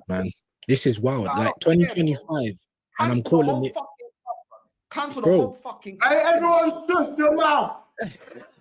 man. This is wild. I Like don't care, 2025, and I'm Cancel the calling whole it. fucking cancel the Bro. whole fucking. Hey, everyone, shut your mouth.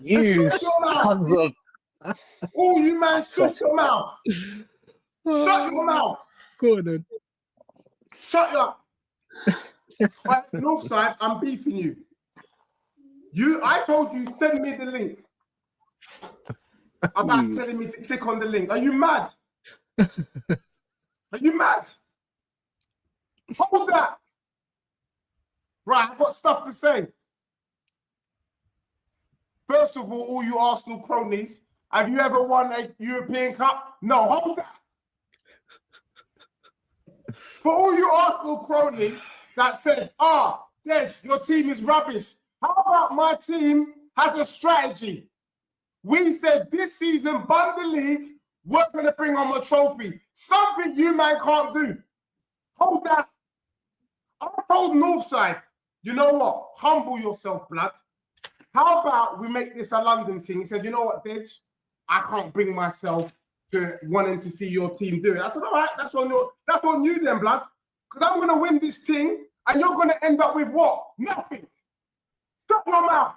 You Shut your mouth. sons of... All you man, shut your mouth. Shut your mouth. Go on then. Shut up. Right, Northside, I'm beefing you. I told you, send me the link. About telling me to click on the link. Are you mad? Are you mad? Hold that. Right, I've got stuff to say. First of all you Arsenal cronies, have you ever won a European Cup? No, hold that. For all you Arsenal cronies that said, Dej, your team is rubbish. How about my team has a strategy? We said this season, bun the league, we're going to bring on a trophy. Something you man can't do. Hold that. I told Northside, you know what? Humble yourself, blood. How about we make this a London thing? He said, you know what, Dej? I can't bring myself to wanting to see your team do it. I said, all right, that's on you then, blood. Because I'm going to win this thing, and you're going to end up with what? Nothing. Shut your mouth.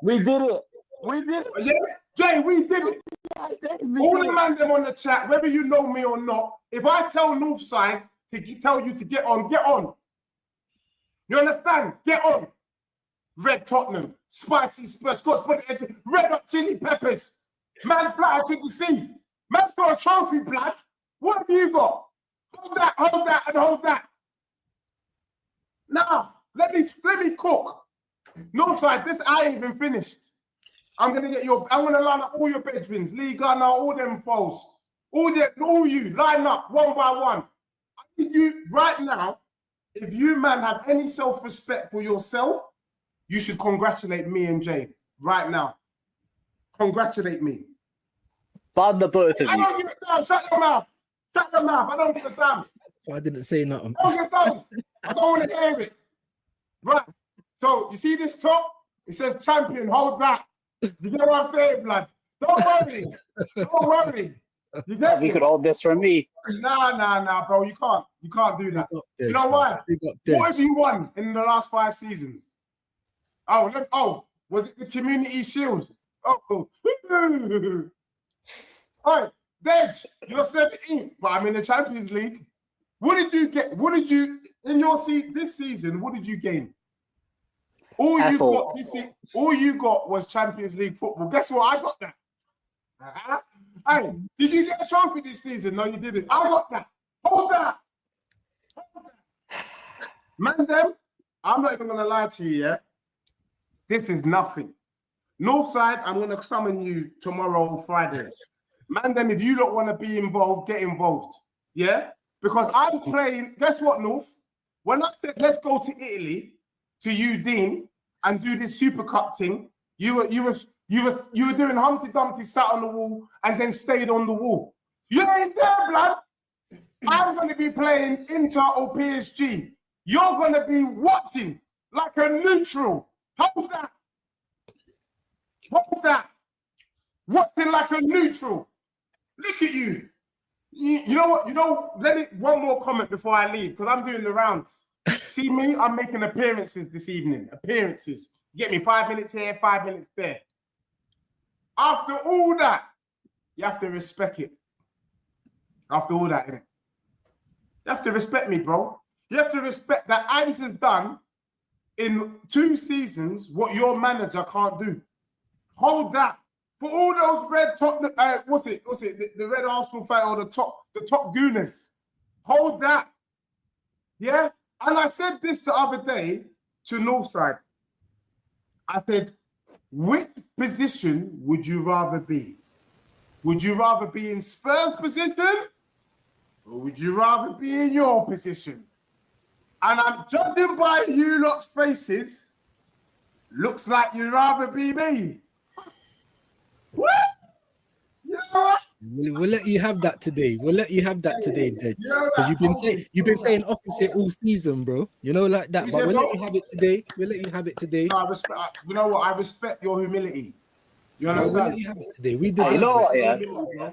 We did it. We did it. Yeah, Jay, we did it. All the man them on the chat, whether you know me or not, if I tell Northside to tell you to get on, get on. You understand? Get on. Red Tottenham, spicy Spurs, red hot chili peppers. Man, fly to the sea. Man, got a trophy, blood. What have you got? Hold that, and hold that. Now, let me cook. Northside, this I ain't even finished. I'm gonna line up all your bedrooms, Liga now, all them foes. All you, line up one by one. I need you right now, if you man have any self-respect for yourself, you should congratulate me and Jay right now. Congratulate me. Pardon the both of you. I don't give a damn. Shut your mouth. Shut your mouth. I don't give a damn. So I didn't say nothing. I don't give a damn. I don't want to hear it. Right. So you see this top? It says champion. Hold that. You get what I'm saying, blood? Don't worry. Don't worry. You get You could hold this from me. Nah, bro. You can't do that. You know why? What have you won in the last 5 seasons? Was it the Community Shield? Oh. All right, Dej, you're 17th, but I'm in the Champions League. What did you get? What did you, in your this season, what did you gain? All you got was Champions League football. Guess what? I got that. Hey, did you get a trophy this season? No, you didn't. I got that. Hold that. Man, them, I'm not even going to lie to you, yeah? This is nothing. Northside, I'm going to summon you tomorrow, Friday. Man, them, if you don't want to be involved, get involved. Yeah? Because I'm playing, guess what, North? When I said, let's go to Italy, to you, Dean, and do this Super Cup thing, you were doing Humpty Dumpty, sat on the wall, and then stayed on the wall. You ain't there, blood. I'm going to be playing Inter or PSG. You're going to be watching like a neutral. Hold that. Hold that. Watching like a neutral. Look at you. You know what? One more comment before I leave, because I'm doing the rounds. See me? I'm making appearances this evening. Appearances. You get me 5 minutes here, 5 minutes there. After all that, you have to respect it. After all that, innit? You have to respect me, bro. You have to respect that Ange has done in 2 seasons what your manager can't do. Hold that. For all those red top, what's it? The red Arsenal fan or the top gooners. Hold that. Yeah? And I said this the other day to Northside. I said, which position would you rather be? Would you rather be in Spurs' position? Or would you rather be in your position? And I'm judging by you lot's faces, looks like you'd rather be me. What? You know what? We'll let you have that today. We'll let you have that today, Dej. Because you've been saying opposite all season, bro. You know, like that. But we'll let you have it today. We'll let you have it today. No, you know what? I respect your humility. You understand? We'll let you have it today. We do. You know what, yeah?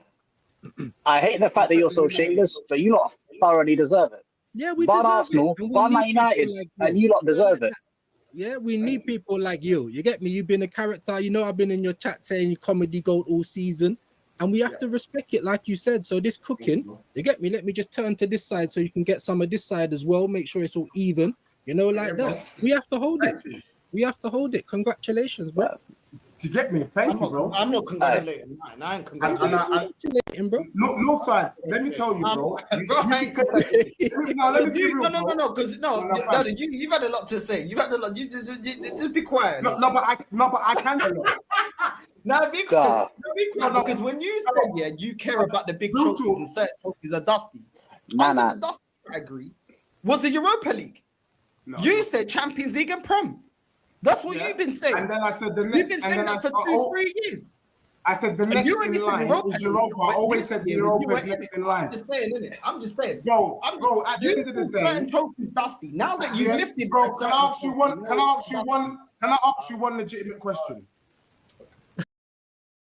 I hate the fact that you're so shameless, but you thoroughly deserve it. Yeah, we But deserve Arsenal, it. And we but Man need people United, like and you lot deserve it. Yeah, we need people like you. You get me? You've been a character. You know, I've been in your chat saying you comedy gold all season. And we have to respect it, like you said. So this cooking, you get me? Let me just turn to this side so you can get some of this side as well. Make sure it's all even. You know, like that. We have to hold it. We have to hold it. Congratulations, bro. To get me, thank you, bro. I'm not congratulating. I ain't congratulating. Bro. Look, Northside, let me tell you, bro. Bro, I ain't Let me be real, no, bro. because you've had a lot to say. You've had a lot. You just be quiet. No, but I can tell you. Now be quiet. Because when you said, yeah, you care about the big trophies and certain trophies are dusty. Under the dusty category was the Europa League. No. You said Champions League and Prem. That's what you've been saying. And then I said the next. You've been saying that for 2-3 years. I said the next in line is Europa. I always said the Europa is next in line. I'm just saying, innit? I'm just saying. Bro, at the end of the day, trophies dusty. Now that you've lifted, bro, can I ask you one legitimate question?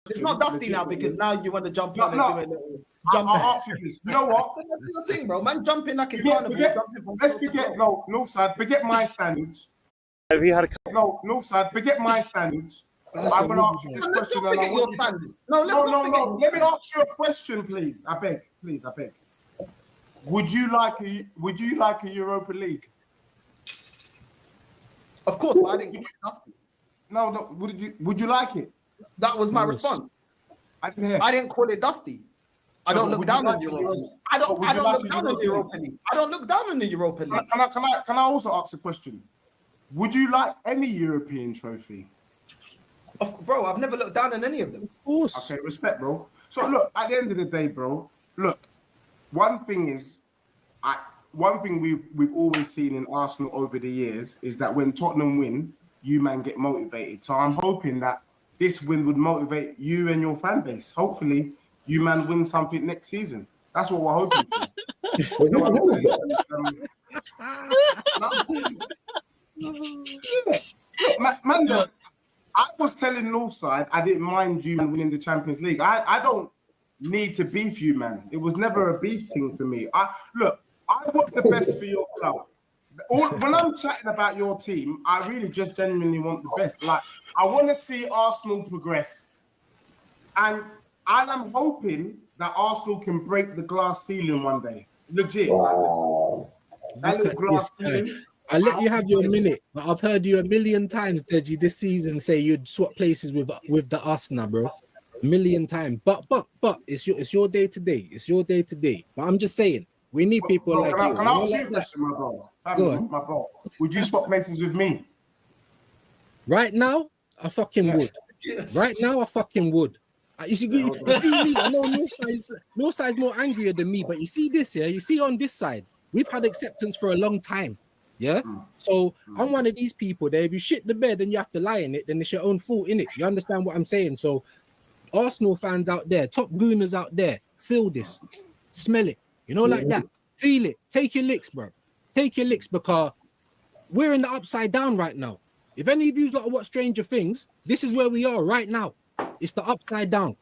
It's not dusty now because now you want to jump on and do a little jump. I'll ask you this. You know what? That's your thing, bro. Man, jumping like it's Let's forget. No side. Forget my standards. Have you had No side. Forget my standards. I'm gonna ask you this question. Let's not forget your standards. No. Let me ask you a question, please. I beg. Would you like a Europa League? Of course, but I didn't get dusty. No. Would you like it? That was my response. I didn't hear. I didn't call it dusty. I don't look down on the Europa League. I don't look down on the Europa League. I don't look down on the Europa League. Can I also ask a question? Would you like any European trophy? Bro, I've never looked down on any of them. Of course. Okay, respect, bro. So look, at the end of the day, bro, look, one thing we've always seen in Arsenal over the years is that when Tottenham win, you man get motivated. So I'm hoping that this win would motivate you and your fan base. Hopefully, you man win something next season. That's what we're hoping for. You know what I'm saying? Man, I was telling Northside I didn't mind you winning the Champions League. I don't need to beef you, man. It was never a beef thing for me. I want the best for your club. When I'm chatting about your team, I really just genuinely want the best. Like, I want to see Arsenal progress. And I'm hoping that Arsenal can break the glass ceiling one day. Legit. Wow. That little glass ceiling. I'll let you have your minute, but I've heard you a million times, Deji, this season say you'd swap places with the Arsenal, bro. A million times. But it's your day today. It's your day today. But I'm just saying, we need people like you. Can I ask you a question, my bro? My bro. Would you swap places with me? Right now, I fucking would. Right now, I fucking would. You see me, I know Northside's more angrier than me, but you see this, yeah? You see on this side, we've had acceptance for a long time. Yeah, so I'm one of these people that if you shit the bed and you have to lie in it, then it's your own fault, innit? You understand what I'm saying? So, Arsenal fans out there, top gooners out there, feel this, smell it, you know, like that, feel it, take your licks, bro. Take your licks because we're in the upside down right now. If any of you lot watch Stranger Things, this is where we are right now. It's the upside down.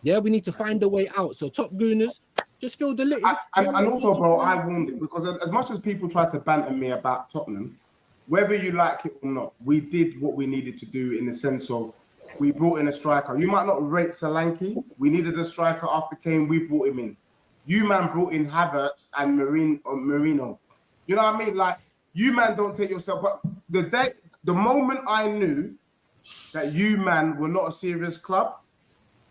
Yeah, we need to find a way out. So, top gooners, just feel the little. And also, bro, I warned it because as much as people try to banter me about Tottenham, whether you like it or not, we did what we needed to do in the sense of we brought in a striker. You might not rate Solanke. We needed a striker after Kane. We brought him in. You man brought in Havertz and Marino. You know what I mean? Like, you man don't take yourself. But the moment I knew that you man were not a serious club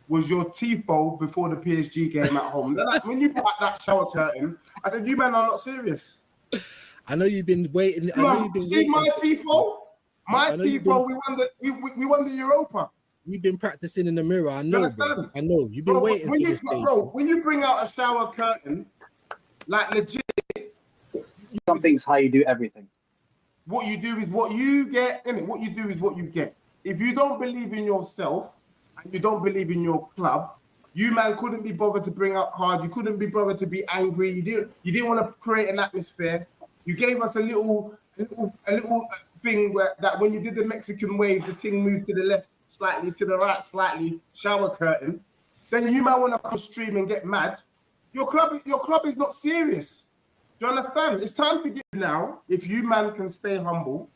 was your tifo before the PSG game at home. When you put that shower curtain, I said, you man are not serious. I know you've been waiting. See my tifo? My tifo, we won the Europa. You've been practicing in the mirror. I know, bro. I know. You've been waiting for this day. Bro, when you bring out a shower curtain, like legit. Some things how you do everything. What you do is what you get, innit? What you do is what you get. If you don't believe in yourself, and you don't believe in your club, you man couldn't be bothered to bring up hard. You couldn't be bothered to be angry. You didn't want to create an atmosphere. You gave us a little thing that when you did the Mexican wave, the thing moved to the left slightly, to the right slightly, shower curtain. Then you man want to come stream and get mad. Your club is not serious. Do you understand? It's time to get now. If you man can stay humble,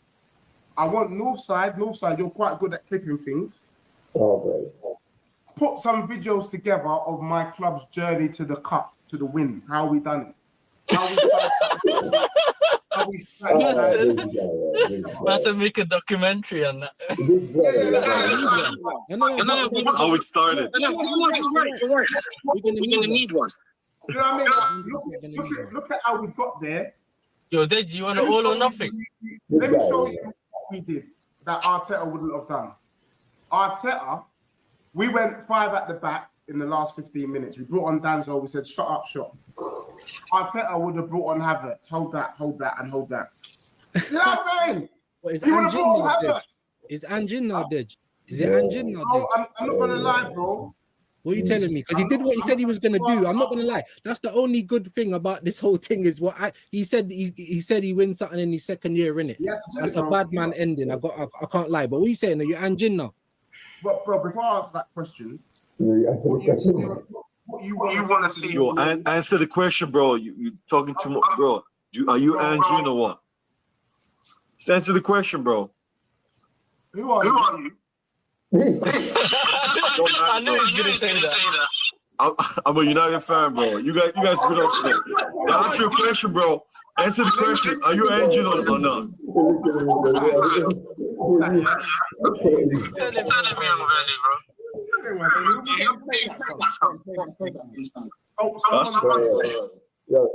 I want Northside, you're quite good at clipping things. Oh, bro. Put some videos together of my club's journey to the cup, to the win. How we done it? How we started. That's a make a documentary on that. How it started. We're gonna need one. You know what I mean? Look at how we got there. Yo, Deji, you want all or nothing? Let me show you what we did that Arteta wouldn't have done. Arteta, we went 5 at the back in the last 15 minutes. We brought on Danzo. We said, shut up, shot. Arteta would have brought on Havertz. Hold that, and hold that. You know what I'm saying? What is He would have Anjin brought now, on Dej? Havertz. Is Anjin now, Dej? Is it Anjin now, Dej? No, I'm not going to lie, bro. What are you telling me? Because he did what he said he was gonna do. I'm not gonna lie. That's the only good thing about this whole thing is he said he wins something in his second year, innit? That's a bad man ending. I can't lie. But what are you saying? Are you Anjin now? But bro, before I answer that question, what you want to see? Yo, answer the question, bro. You talking too much, bro. Are you Anjin or what? Just answer the question, bro. Who are you? I knew he was gonna say that. I'm a United fan, bro. You guys been on today. Now answer your question, bro. Answer the question. Are you Anjin or not? Tell him already, bro. Oh, Yo.